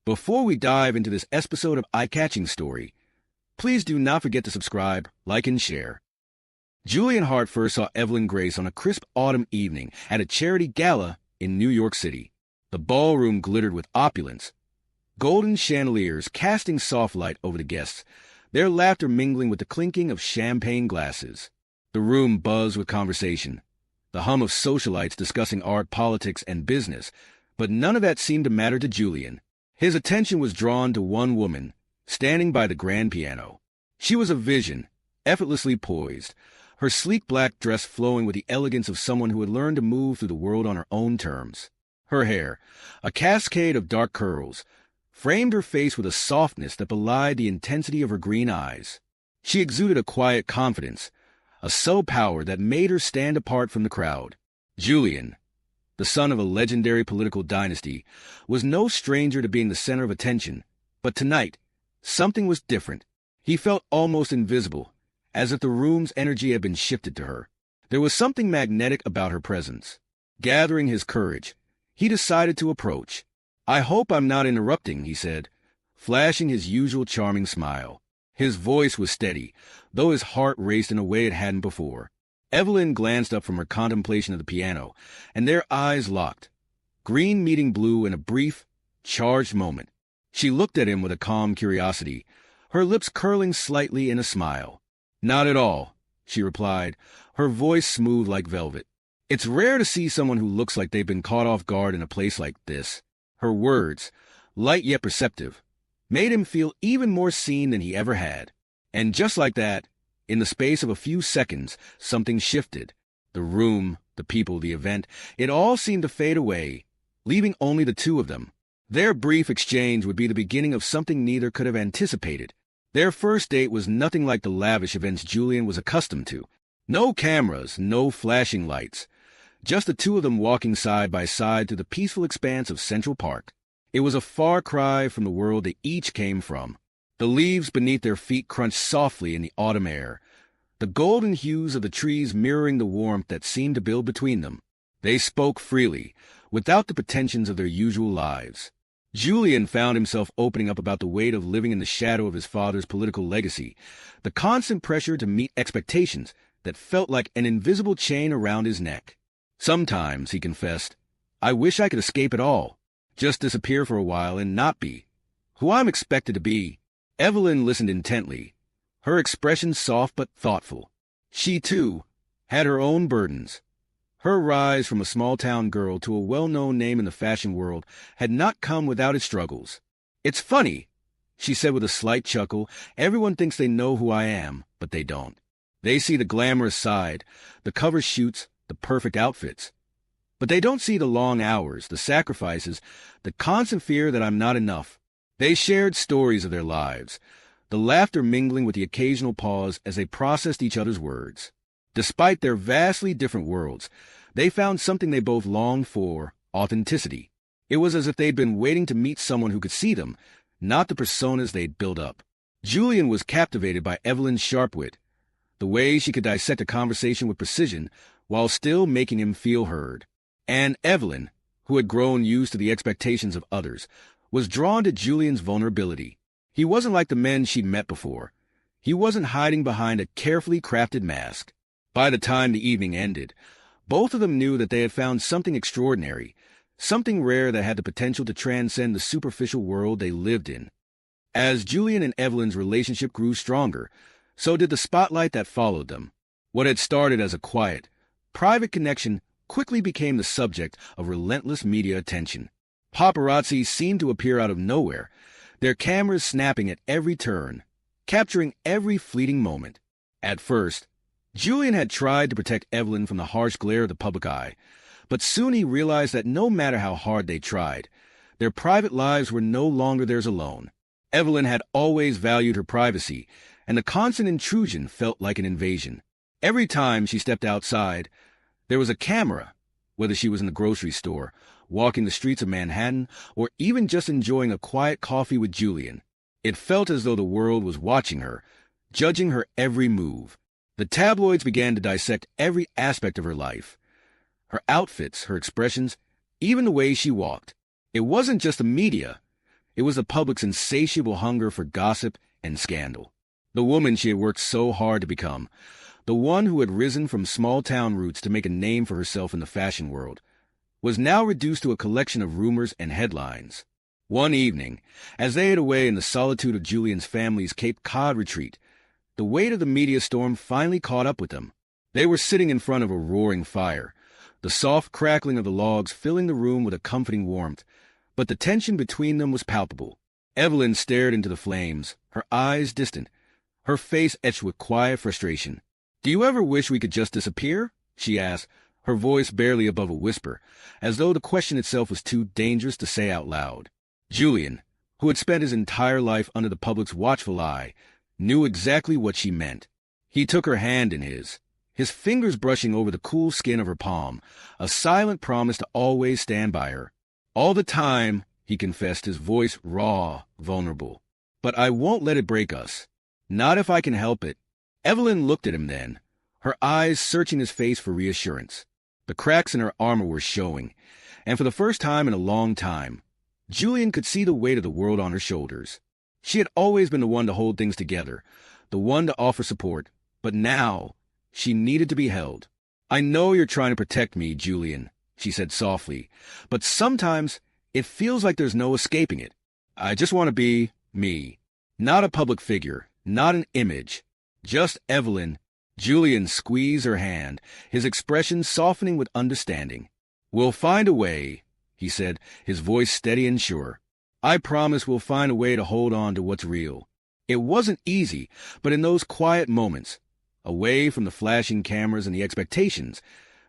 Before we dive into this episode of eye-catching story, please do not forget to subscribe, like, and share. Julian Hart first saw Evelyn Grace on a crisp autumn evening at a charity gala in New York City. The ballroom glittered with opulence, golden chandeliers casting soft light over the guests, their laughter mingling with the clinking of champagne glasses. The room buzzed with conversation, the hum of socialites discussing art, politics, and business, but none of that seemed to matter to Julian. His attention was drawn to one woman, standing by the grand piano. She was a vision, effortlessly poised, her sleek black dress flowing with the elegance of someone who had learned to move through the world on her own terms. Her hair, a cascade of dark curls, framed her face with a softness that belied the intensity of her green eyes. She exuded a quiet confidence, a subtle power that made her stand apart from the crowd. Julian, the son of a legendary political dynasty, was no stranger to being the center of attention, but tonight, something was different. He felt almost invisible, as if the room's energy had been shifted to her. There was something magnetic about her presence. Gathering his courage, he decided to approach. "I hope I'm not interrupting," he said, flashing his usual charming smile. His voice was steady, though his heart raced in a way it hadn't before. Evelyn glanced up from her contemplation of the piano, and their eyes locked, green meeting blue in a brief, charged moment. She looked at him with a calm curiosity, her lips curling slightly in a smile. "Not at all," she replied, her voice smooth like velvet. "It's rare to see someone who looks like they've been caught off guard in a place like this." Her words, light yet perceptive, made him feel even more seen than he ever had. And just like that, in the space of a few seconds, something shifted. The room, the people, the event, it all seemed to fade away, leaving only the two of them. Their brief exchange would be the beginning of something neither could have anticipated. Their first date was nothing like the lavish events Julian was accustomed to. No cameras, no flashing lights. Just the two of them walking side by side through the peaceful expanse of Central Park. It was a far cry from the world they each came from. The leaves beneath their feet crunched softly in the autumn air, the golden hues of the trees mirroring the warmth that seemed to build between them. They spoke freely, without the pretensions of their usual lives. Julian found himself opening up about the weight of living in the shadow of his father's political legacy, the constant pressure to meet expectations that felt like an invisible chain around his neck. "Sometimes," he confessed, "I wish I could escape it all, just disappear for a while and not be who I'm expected to be." Evelyn listened intently, her expression soft but thoughtful. She, too, had her own burdens. Her rise from a small-town girl to a well-known name in the fashion world had not come without its struggles. "It's funny," she said with a slight chuckle, "everyone thinks they know who I am, but they don't. They see the glamorous side, the cover shoots, the perfect outfits. But they don't see the long hours, the sacrifices, the constant fear that I'm not enough." They shared stories of their lives, the laughter mingling with the occasional pause as they processed each other's words. Despite their vastly different worlds, they found something they both longed for: authenticity. It was as if they'd been waiting to meet someone who could see them, not the personas they'd built up. Julian was captivated by Evelyn's sharp wit, the way she could dissect a conversation with precision while still making him feel heard. And Evelyn, who had grown used to the expectations of others, was drawn to Julian's vulnerability. He wasn't like the men she'd met before. He wasn't hiding behind a carefully crafted mask. By the time the evening ended, both of them knew that they had found something extraordinary, something rare that had the potential to transcend the superficial world they lived in. As Julian and Evelyn's relationship grew stronger, so did the spotlight that followed them. What had started as a quiet, private connection quickly became the subject of relentless media attention. Paparazzi seemed to appear out of nowhere, their cameras snapping at every turn, capturing every fleeting moment. At first, Julian had tried to protect Evelyn from the harsh glare of the public eye, but soon he realized that no matter how hard they tried, their private lives were no longer theirs alone. Evelyn had always valued her privacy, and the constant intrusion felt like an invasion. Every time she stepped outside, there was a camera, whether she was in the grocery store, walking the streets of Manhattan, or even just enjoying a quiet coffee with Julian. It felt as though the world was watching her, judging her every move. The tabloids began to dissect every aspect of her life. Her outfits, her expressions, even the way she walked. It wasn't just the media. It was the public's insatiable hunger for gossip and scandal. The woman she had worked so hard to become, the one who had risen from small-town roots to make a name for herself in the fashion world, was now reduced to a collection of rumors and headlines. One evening, as they ate away in the solitude of Julian's family's Cape Cod retreat, the weight of the media storm finally caught up with them. They were sitting in front of a roaring fire, the soft crackling of the logs filling the room with a comforting warmth, but the tension between them was palpable. Evelyn stared into the flames, her eyes distant, her face etched with quiet frustration. "Do you ever wish we could just disappear?" she asked, her voice barely above a whisper, as though the question itself was too dangerous to say out loud. Julian, who had spent his entire life under the public's watchful eye, knew exactly what she meant. He took her hand in his fingers brushing over the cool skin of her palm, a silent promise to always stand by her. "All the time," he confessed, his voice raw, vulnerable. "But I won't let it break us. Not if I can help it." Evelyn looked at him then, her eyes searching his face for reassurance. The cracks in her armor were showing, and for the first time in a long time, Julian could see the weight of the world on her shoulders. She had always been the one to hold things together, the one to offer support, but now she needed to be held. "I know you're trying to protect me, Julian," she said softly, "but sometimes it feels like there's no escaping it. I just want to be me. Not a public figure, not an image. Just Evelyn." Julian squeezed her hand, his expression softening with understanding. "We'll find a way," he said, his voice steady and sure. "I promise we'll find a way to hold on to what's real." It wasn't easy, but in those quiet moments, away from the flashing cameras and the expectations,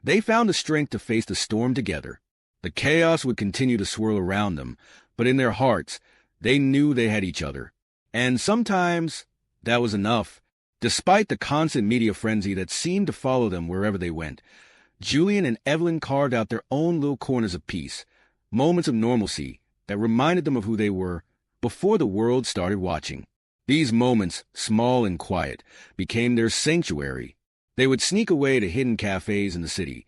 they found the strength to face the storm together. The chaos would continue to swirl around them, but in their hearts, they knew they had each other. And sometimes that was enough. Despite the constant media frenzy that seemed to follow them wherever they went, Julian and Evelyn carved out their own little corners of peace, moments of normalcy that reminded them of who they were before the world started watching. These moments, small and quiet, became their sanctuary. They would sneak away to hidden cafes in the city,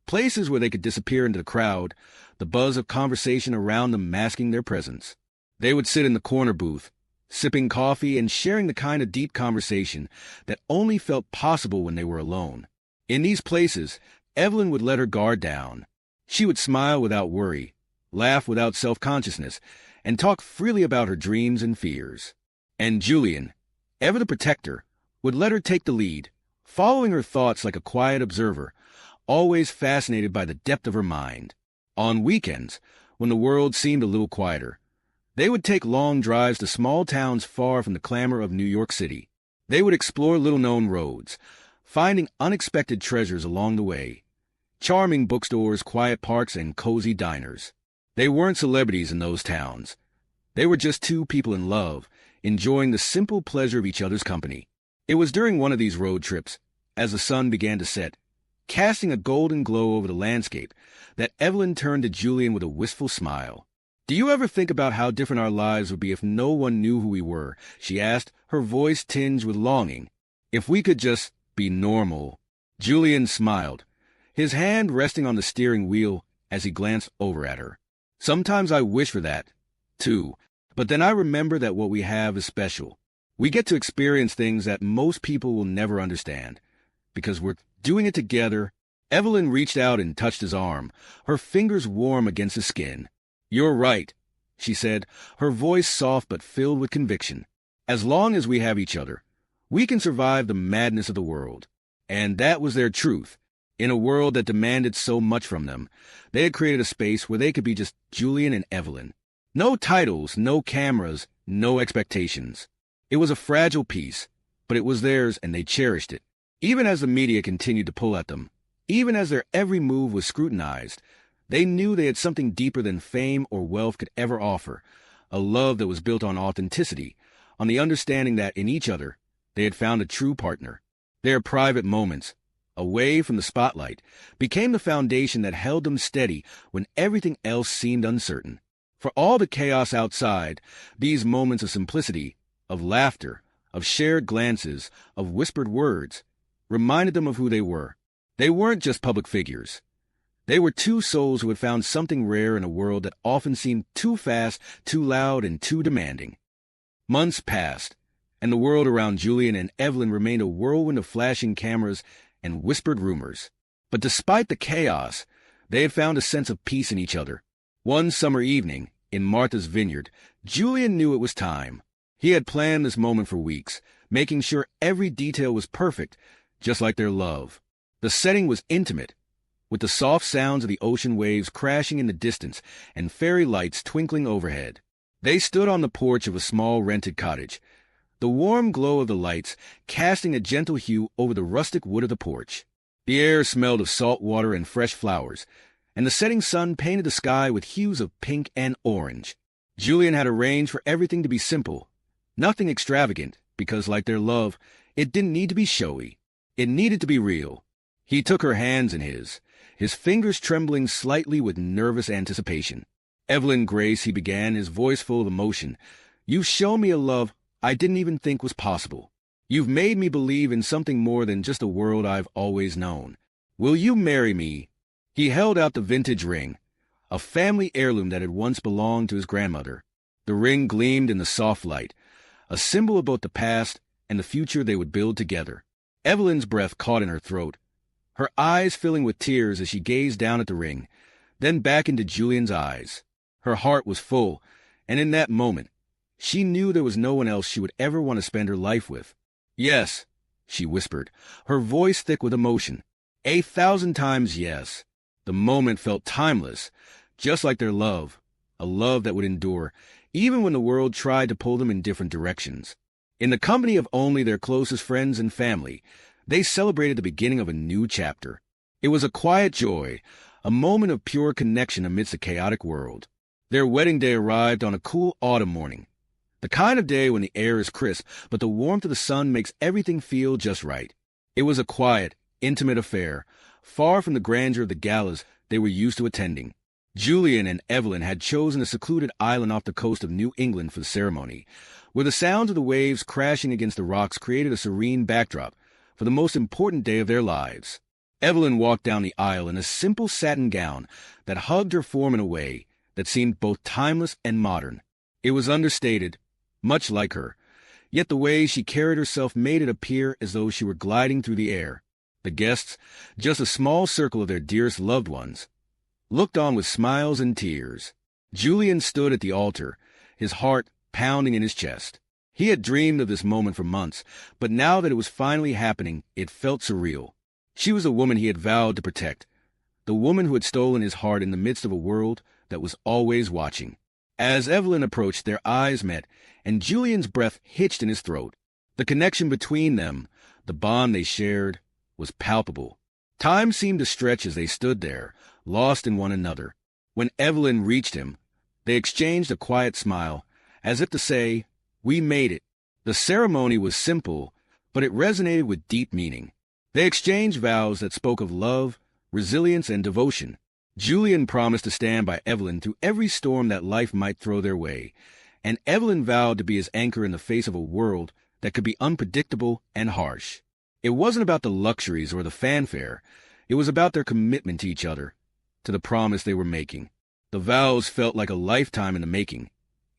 places where they could disappear into the crowd, the buzz of conversation around them masking their presence. They would sit in the corner booth, sipping coffee and sharing the kind of deep conversation that only felt possible when they were alone. In these places, Evelyn would let her guard down. She would smile without worry, laugh without self-consciousness, and talk freely about her dreams and fears. And Julian, ever the protector, would let her take the lead, following her thoughts like a quiet observer, always fascinated by the depth of her mind. On weekends, when the world seemed a little quieter, they would take long drives to small towns far from the clamor of New York City. They would explore little-known roads, finding unexpected treasures along the way, charming bookstores, quiet parks, and cozy diners. They weren't celebrities in those towns. They were just two people in love, enjoying the simple pleasure of each other's company. It was during one of these road trips, as the sun began to set, casting a golden glow over the landscape, that Evelyn turned to Julian with a wistful smile. "Do you ever think about how different our lives would be if no one knew who we were?" she asked, her voice tinged with longing. "If we could just be normal." Julian smiled, his hand resting on the steering wheel as he glanced over at her. "Sometimes I wish for that, too, but then I remember that what we have is special. We get to experience things that most people will never understand, because we're doing it together." Evelyn reached out and touched his arm, her fingers warm against his skin. "You're right," she said, her voice soft but filled with conviction. "As long as we have each other, we can survive the madness of the world." And that was their truth. In a world that demanded so much from them, they had created a space where they could be just Julian and Evelyn. No titles, no cameras, no expectations. It was a fragile piece, but it was theirs and they cherished it. Even as the media continued to pull at them, even as their every move was scrutinized, they knew they had something deeper than fame or wealth could ever offer, a love that was built on authenticity, on the understanding that in each other they had found a true partner. Their private moments, away from the spotlight, became the foundation that held them steady when everything else seemed uncertain. For all the chaos outside, these moments of simplicity, of laughter, of shared glances, of whispered words, reminded them of who they were. They weren't just public figures. They were two souls who had found something rare in a world that often seemed too fast, too loud, and too demanding. Months passed, and the world around Julian and Evelyn remained a whirlwind of flashing cameras and whispered rumors. But despite the chaos, they had found a sense of peace in each other. One summer evening, in Martha's vineyard, Julian knew it was time. He had planned this moment for weeks, making sure every detail was perfect, just like their love. The setting was intimate, with the soft sounds of the ocean waves crashing in the distance and fairy lights twinkling overhead. They stood on the porch of a small rented cottage, the warm glow of the lights casting a gentle hue over the rustic wood of the porch. The air smelled of salt water and fresh flowers, and the setting sun painted the sky with hues of pink and orange. Julian had arranged for everything to be simple, nothing extravagant, because like their love, it didn't need to be showy. It needed to be real. He took her hands in his fingers trembling slightly with nervous anticipation. "Evelyn Grace," he began, his voice full of emotion, "you've shown me a love I didn't even think was possible. You've made me believe in something more than just a world I've always known. Will you marry me?" He held out the vintage ring, a family heirloom that had once belonged to his grandmother. The ring gleamed in the soft light, a symbol of both the past and the future they would build together. Evelyn's breath caught in her throat, her eyes filling with tears as she gazed down at the ring, then back into Julian's eyes. Her heart was full, and in that moment, she knew there was no one else she would ever want to spend her life with. "Yes," she whispered, her voice thick with emotion. 1,000 times yes. The moment felt timeless, just like their love, a love that would endure, even when the world tried to pull them in different directions. In the company of only their closest friends and family, they celebrated the beginning of a new chapter. It was a quiet joy, a moment of pure connection amidst a chaotic world. Their wedding day arrived on a cool autumn morning, the kind of day when the air is crisp, but the warmth of the sun makes everything feel just right. It was a quiet, intimate affair, far from the grandeur of the galas they were used to attending. Julian and Evelyn had chosen a secluded island off the coast of New England for the ceremony, where the sounds of the waves crashing against the rocks created a serene backdrop for the most important day of their lives. Evelyn walked down the aisle in a simple satin gown that hugged her form in a way that seemed both timeless and modern. It was understated, much like her, yet the way she carried herself made it appear as though she were gliding through the air. The guests, just a small circle of their dearest loved ones, looked on with smiles and tears. Julian stood at the altar, his heart pounding in his chest. He had dreamed of this moment for months, but now that it was finally happening, it felt surreal. She was the woman he had vowed to protect, the woman who had stolen his heart in the midst of a world that was always watching. As Evelyn approached, their eyes met, and Julian's breath hitched in his throat. The connection between them, the bond they shared, was palpable. Time seemed to stretch as they stood there, lost in one another. When Evelyn reached him, they exchanged a quiet smile, as if to say, "We made it." The ceremony was simple, but it resonated with deep meaning. They exchanged vows that spoke of love, resilience, and devotion. Julian promised to stand by Evelyn through every storm that life might throw their way, and Evelyn vowed to be his anchor in the face of a world that could be unpredictable and harsh. It wasn't about the luxuries or the fanfare. It was about their commitment to each other, to the promise they were making. The vows felt like a lifetime in the making,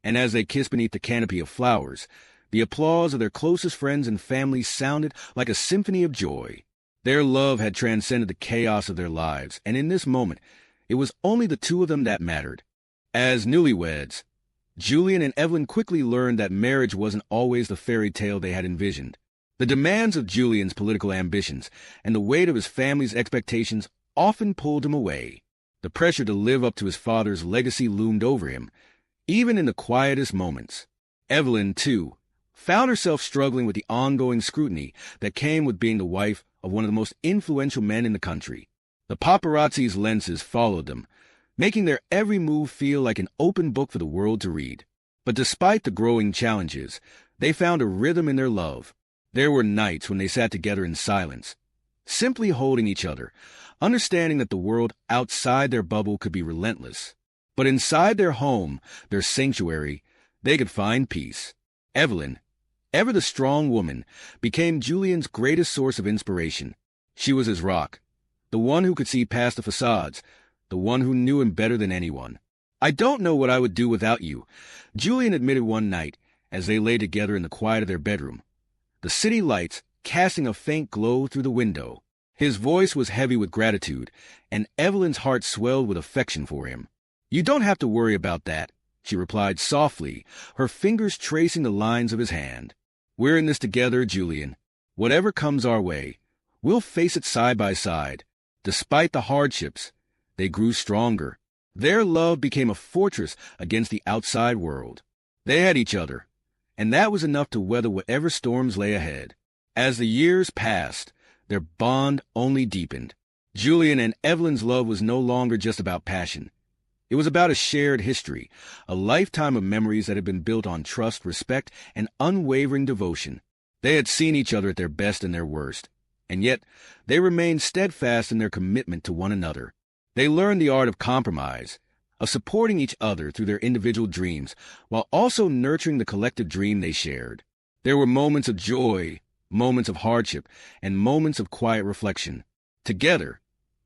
and as they kissed beneath the canopy of flowers, the applause of their closest friends and family sounded like a symphony of joy. Their love had transcended the chaos of their lives, and in this moment, it was only the two of them that mattered. As newlyweds, Julian and Evelyn quickly learned that marriage wasn't always the fairy tale they had envisioned. The demands of Julian's political ambitions and the weight of his family's expectations often pulled him away. The pressure to live up to his father's legacy loomed over him, even in the quietest moments. Evelyn, too, found herself struggling with the ongoing scrutiny that came with being the wife of one of the most influential men in the country. The paparazzi's lenses followed them, making their every move feel like an open book for the world to read. But despite the growing challenges, they found a rhythm in their love. There were nights when they sat together in silence, simply holding each other, understanding that the world outside their bubble could be relentless. But inside their home, their sanctuary, they could find peace. Evelyn, ever the strong woman, became Julian's greatest source of inspiration. She was his rock, the one who could see past the facades, the one who knew him better than anyone. "I don't know what I would do without you," Julian admitted one night as they lay together in the quiet of their bedroom, the city lights casting a faint glow through the window. His voice was heavy with gratitude, and Evelyn's heart swelled with affection for him. "You don't have to worry about that," she replied softly, her fingers tracing the lines of his hand. "We're in this together, Julian. Whatever comes our way, we'll face it side by side." Despite the hardships, they grew stronger. Their love became a fortress against the outside world. They had each other, and that was enough to weather whatever storms lay ahead. As the years passed, their bond only deepened. Julian and Evelyn's love was no longer just about passion. It was about a shared history, a lifetime of memories that had been built on trust, respect, and unwavering devotion. They had seen each other at their best and their worst, and yet they remained steadfast in their commitment to one another. They learned the art of compromise, of supporting each other through their individual dreams, while also nurturing the collective dream they shared. There were moments of joy, moments of hardship, and moments of quiet reflection. Together,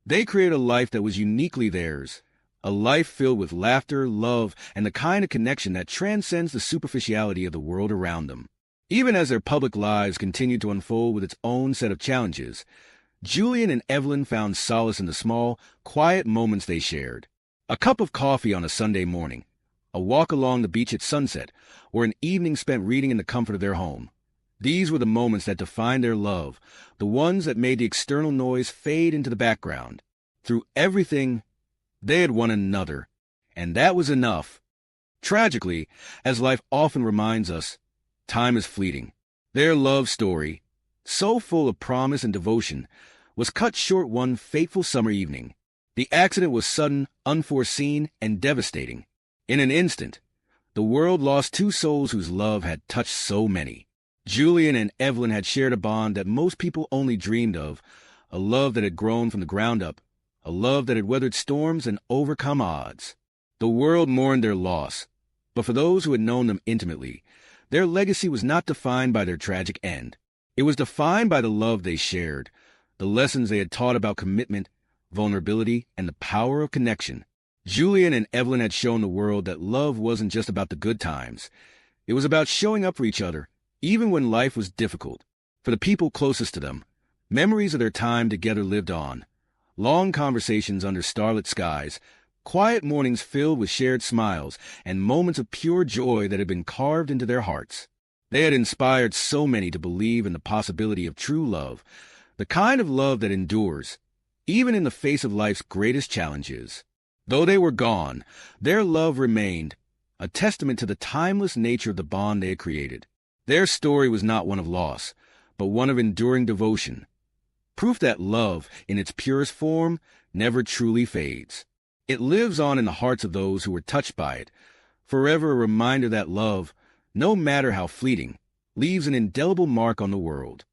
they created a life that was uniquely theirs, a life filled with laughter, love, and the kind of connection that transcends the superficiality of the world around them. Even as their public lives continued to unfold with its own set of challenges, Julian and Evelyn found solace in the small, quiet moments they shared. A cup of coffee on a Sunday morning, a walk along the beach at sunset, or an evening spent reading in the comfort of their home. These were the moments that defined their love, the ones that made the external noise fade into the background. Through everything, they had one another, and that was enough. Tragically, as life often reminds us, time is fleeting. Their love story, so full of promise and devotion, was cut short one fateful summer evening. The accident was sudden, unforeseen, and devastating. In an instant, the world lost two souls whose love had touched so many. Julian and Evelyn had shared a bond that most people only dreamed of, a love that had grown from the ground up, a love that had weathered storms and overcome odds. The world mourned their loss, but for those who had known them intimately, their legacy was not defined by their tragic end. It was defined by the love they shared, the lessons they had taught about commitment, vulnerability, and the power of connection. Julian and Evelyn had shown the world that love wasn't just about the good times. It was about showing up for each other, even when life was difficult. For the people closest to them, memories of their time together lived on. Long conversations under starlit skies, quiet mornings filled with shared smiles, and moments of pure joy that had been carved into their hearts. They had inspired so many to believe in the possibility of true love, the kind of love that endures, even in the face of life's greatest challenges. Though they were gone, their love remained, a testament to the timeless nature of the bond they had created. Their story was not one of loss, but one of enduring devotion, proof that love, in its purest form, never truly fades. It lives on in the hearts of those who were touched by it, forever a reminder that love, no matter how fleeting, leaves an indelible mark on the world.